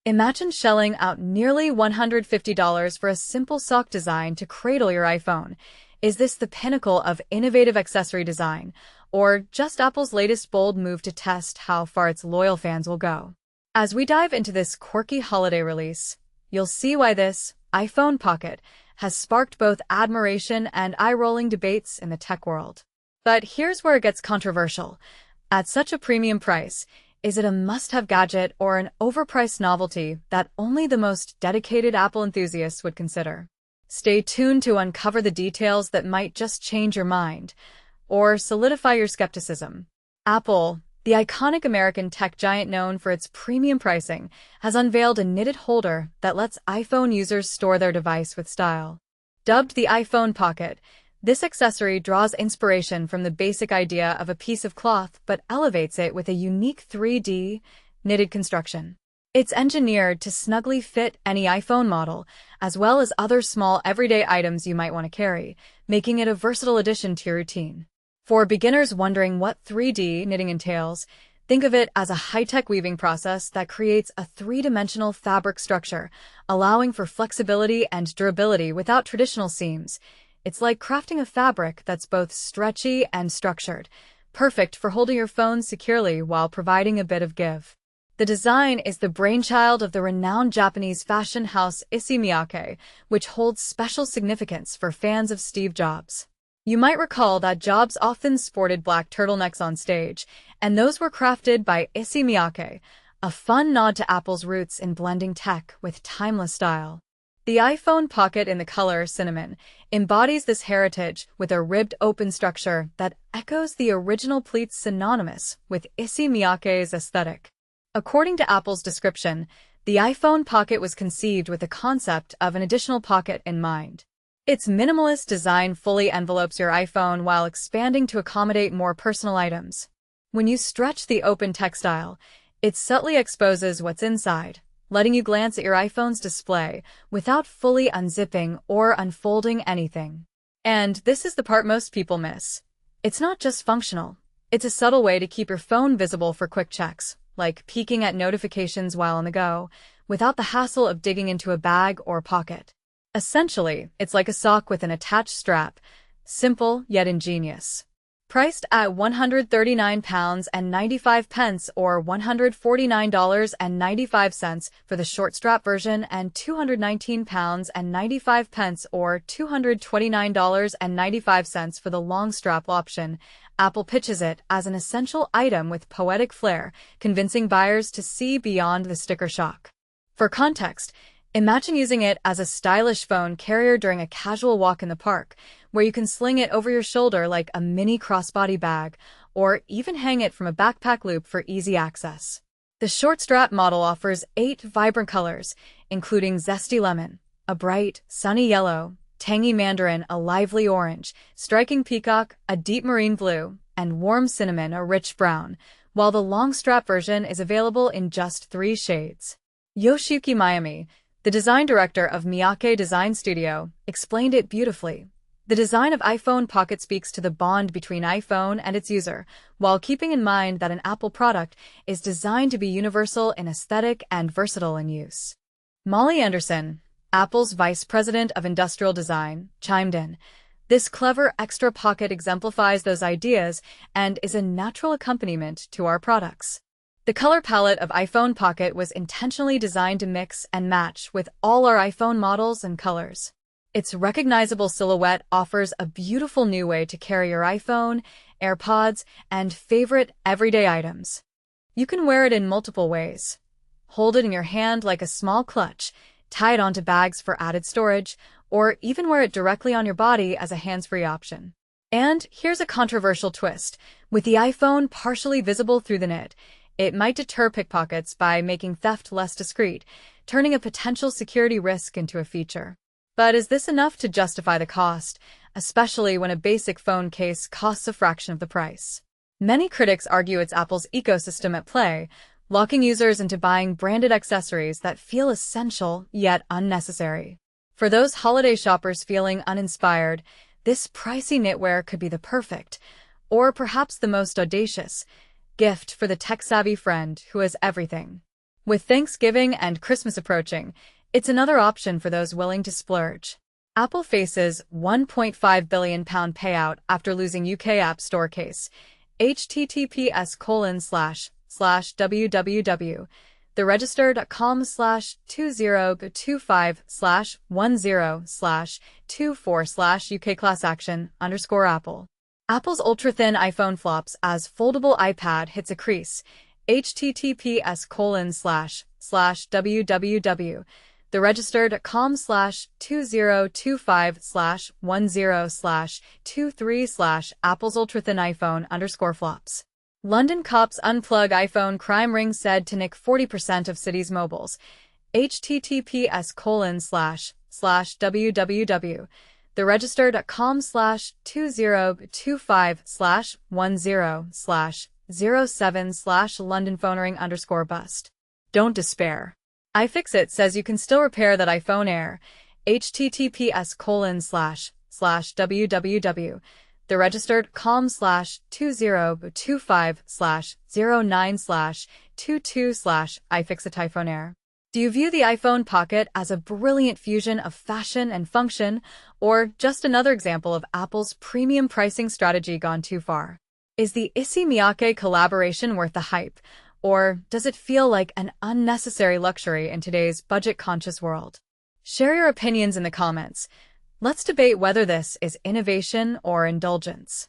Imagine shelling out nearly $150 for a simple sock design to cradle your iPhone. Is this the pinnacle of innovative accessory design, or just Apple's latest bold move to test how far its loyal fans will go? As we dive into this quirky holiday release, you'll see why this iPhone Pocket has sparked both admiration and eye-rolling debates in the tech world. But here's where it gets controversial. At such a premium price, is it a must-have gadget or an overpriced novelty that only the most dedicated Apple enthusiasts would consider? Stay tuned to uncover the details that might just change your mind or solidify your skepticism. Apple, the iconic American tech giant known for its premium pricing, has unveiled a knitted holder that lets iPhone users store their device with style. Dubbed the iPhone Pocket, this accessory draws inspiration from the basic idea of a piece of cloth but elevates it with a unique 3D knitted construction. It's engineered to snugly fit any iPhone model, as well as other small everyday items you might want to carry, making it a versatile addition to your routine. For beginners wondering what 3D knitting entails, think of it as a high-tech weaving process that creates a three-dimensional fabric structure, allowing for flexibility and durability without traditional seams. It's like crafting a fabric that's both stretchy and structured, perfect for holding your phone securely while providing a bit of give. The design is the brainchild of the renowned Japanese fashion house ISSEY Miyake, which holds special significance for fans of Steve Jobs. You might recall that Jobs often sported black turtlenecks on stage, and those were crafted by ISSEY Miyake, a fun nod to Apple's roots in blending tech with timeless style. The iPhone Pocket in the color cinnamon embodies this heritage with a ribbed open structure that echoes the original pleats synonymous with ISSEY Miyake's aesthetic. According to Apple's description, the iPhone Pocket was conceived with the concept of an additional pocket in mind. Its minimalist design fully envelopes your iPhone while expanding to accommodate more personal items. When you stretch the open textile, it subtly exposes what's inside, letting you glance at your iPhone's display without fully unzipping or unfolding anything. And this is the part most people miss. It's not just functional. It's a subtle way to keep your phone visible for quick checks, like peeking at notifications while on the go, without the hassle of digging into a bag or pocket. Essentially, it's like a sock with an attached strap, simple yet ingenious. Priced at £139.95 or $149.95 for the short strap version and £219.95 or $229.95 for the long strap option, Apple pitches it as an essential item with poetic flair, convincing buyers to see beyond the sticker shock. For context, imagine using it as a stylish phone carrier during a casual walk in the park, where you can sling it over your shoulder like a mini crossbody bag, or even hang it from a backpack loop for easy access. The short strap model offers 8 vibrant colors, including zesty lemon, a bright, sunny yellow, tangy mandarin, a lively orange, striking peacock, a deep marine blue, and warm cinnamon, a rich brown, while the long strap version is available in just 3 shades. Yoshiyuki Miyake, the design director of Miyake Design Studio, explained it beautifully. The design of iPhone Pocket speaks to the bond between iPhone and its user, while keeping in mind that an Apple product is designed to be universal in aesthetic and versatile in use. Molly Anderson, Apple's vice president of industrial design, chimed in. This clever extra pocket exemplifies those ideas and is a natural accompaniment to our products. The color palette of iPhone Pocket was intentionally designed to mix and match with all our iPhone models and colors. Its recognizable silhouette offers a beautiful new way to carry your iPhone, AirPods, and favorite everyday items. You can wear it in multiple ways. Hold it in your hand like a small clutch, tie it onto bags for added storage, or even wear it directly on your body as a hands-free option. And here's a controversial twist. With the iPhone partially visible through the knit, it might deter pickpockets by making theft less discreet, turning a potential security risk into a feature. But is this enough to justify the cost, especially when a basic phone case costs a fraction of the price? Many critics argue it's Apple's ecosystem at play, locking users into buying branded accessories that feel essential yet unnecessary. For those holiday shoppers feeling uninspired, this pricey knitwear could be the perfect, or perhaps the most audacious, gift for the tech-savvy friend who has everything. With Thanksgiving and Christmas approaching, it's another option for those willing to splurge. Apple faces £1.5 billion payout after losing UK App Store case. https://www. theregister.com/2025/10/24/UK class action _Apple. Apple's ultra-thin iPhone flops as foldable iPad hits a crease. https://www. theregister.com/2025/10/23/ Apple's ultra-thin iPhone _flops. London cops unplug iPhone crime ring said to nick 40% of city's mobiles. https://www. theregister.com/2025/10/07/ London phone ring _bust. Don't despair. iFixit says you can still repair that iPhone Air. https://www. theregister.com/2025/09/22/ iFixit iPhone Air. Do you view the iPhone Pocket as a brilliant fusion of fashion and function, or just another example of Apple's premium pricing strategy gone too far? Is the ISSEY Miyake collaboration worth the hype, or does it feel like an unnecessary luxury in today's budget-conscious world? Share your opinions in the comments. Let's debate whether this is innovation or indulgence.